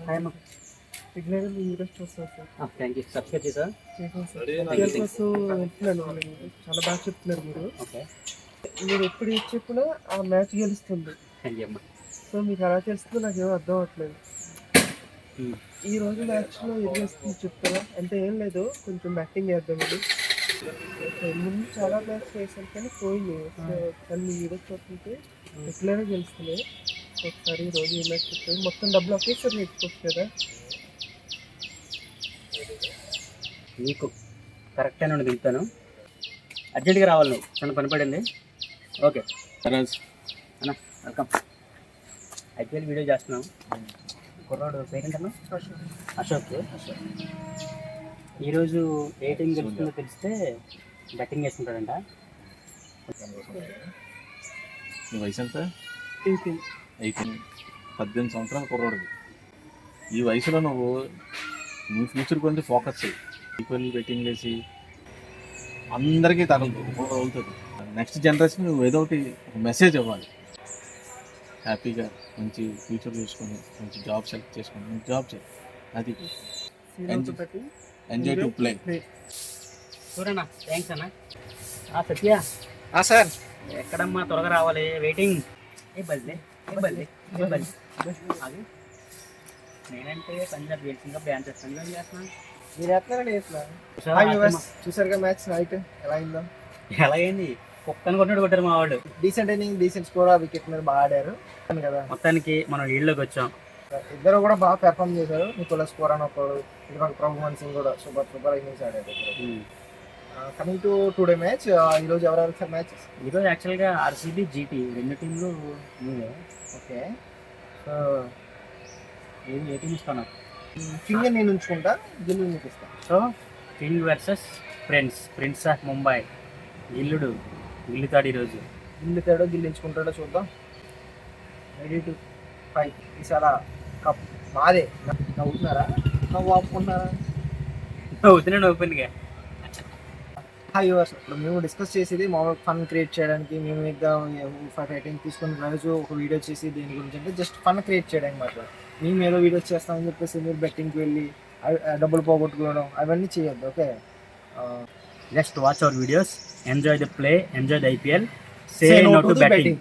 Hi అమ్మ. రెగ్యులర్గా మీ videos చూస్తాను సార్. Thank you. సబ్స్క్రైబ్ చేసా. చేశాను సార్. Thank you. కోసం వెళ్తున్నాను మీరు చాలా బాగా చెప్తున్నారు మీరు. ఓకే, మీరు ఎప్పుడు ఏది చెప్పినా ఆ మ్యాచ్ గెలుస్తుంది. థ్యాంక్ యూ అమ్మ. సో మీకు ఎలా తెలుస్తుందో నాకేమో అర్థం అవ్వట్లేదు. Hmm. ఈ రోజు మ్యాచ్లో ఏం చేస్తుంది చెప్తారా? అంటే ఏం లేదు, కొంచెం బ్యాటింగ్ చేద్దాం ఇది. ముందు చాలా మ్యాచ్ చేశాను కానీ పోయింది. సో కానీ మీ వీడియోస్ చూస్తుంటే రెగ్యులర్గా గెలుస్తున్నాయి. సో ఒకసారి ఈ రోజు ఏ మ్యాచ్ చెప్తారు? మొత్తం డబ్బులు ఒకేసారి నేర్చుకోవచ్చు కదా. నీకు కరెక్ట్ అని దిగుతాను. అర్జెంట్గా రావాలి నువ్వు, చిన్న పని పడింది. ఓకే అన్న, వెల్కమ్. ఐపీఎల్ వీడియో చేస్తున్నాం. కుర్రాడు పేరేంటన్నా? అశోక్. ఈరోజు ఏ టీం గెలుస్తుందో తెలిస్తే బెట్టింగ్ వేసుకుంటాడంట. నీ వయసు ఎంత? 18. 18 సంవత్సరాల కుర్రాడికి. ఈ వయసులో నువ్వు నీ ఫ్యూచర్ గురించి ఫోకస్ చేయి. ఈక్వల్ బెట్టింగ్ వేసి అందరికీ తగులుతుంది. నెక్స్ట్ జనరేషన్ నువ్వు ఏదో ఒకటి మెసేజ్ ఇవ్వాలి. హ్యాపీగా మంచి ఫ్యూచర్ చూసుకొని మంచి జాబ్ సెలెక్ట్ చేసుకొని మంచి జాబ్ చేయి. అది ఎంజాయ్ టు ప్లే. చూడన్నా, థ్యాంక్స్ అన్న. సత్య సార్, ఎక్కడమ్మా, త్వరగా రావాలి, వెయిటింగ్. ఏ బల్లి అది నేనంటే పంజాబ్ గెలిచిందిగా బ్యాన్ చేస్తాను చేస్తున్నాను. మీరు ఎట్లా చూసారుగా మ్యాచ్ నైట్ ఎలా అయిందో? ఎలాగైంది? కుక్కని కొట్టినట్టు కొట్టారు మా వాళ్ళు. Decent inning, decent score, wicket మీద బాగా ఆడారు కదా. మొత్తానికి మనం లీడ్లోకి వచ్చాం. ఇద్దరు కూడా బాగా పెర్ఫామ్ చేశారు. నికోలస్ స్కోర్ అని ఒకడు, ఇటువంటి ప్రభుమన్ సింగ్ కూడా సూపర్ ఇన్నింగ్స్ ఆడారు. కమింగ్ టు టుడే మ్యాచ్, ఈరోజు ఎవరెవరు సార్ మ్యాచ్? ఈరోజు యాక్చువల్గా ఆర్సీబీ, జీటీ రెండు టీంలు నువ్వే. ఓకే, సో ఏ టీం ఇస్తాను? కింగ్ నేను ఉంచుకుంటా, గిల్లు మీకు ఇస్తాను. So king versus prince of Mumbai. గిల్లుతాడు ఈరోజు. గిల్లుతాడో గిల్లించుకుంటాడో చూద్దాం. Ready to fight. ఈసారి కప్ మాదే. నవ్వుతున్నారా? నవ్వు ఆపుకుంటున్నారా? అవుతున్నాను ఓపెన్గా. హాయ్ వ్యూవర్స్, ఇప్పుడు మేము డిస్కస్ చేసేది మామూలు ఫన్ క్రియేట్ చేయడానికి. మేము రైటింగ్ తీసుకుని రోజు ఒక వీడియో చేసి దేని గురించి అంటే జస్ట్ ఫన్ క్రియేట్ చేయడానికి మాత్రం. మేము ఏదో వీడియోస్ చేస్తామని చెప్పేసి మీరు బెట్టింగ్కి వెళ్ళి డబ్బులు పోగొట్టుకోవడం అవన్నీ చేయొద్దు. Okay, just watch our videos, enjoy the play, enjoy the IPL, say no to betting.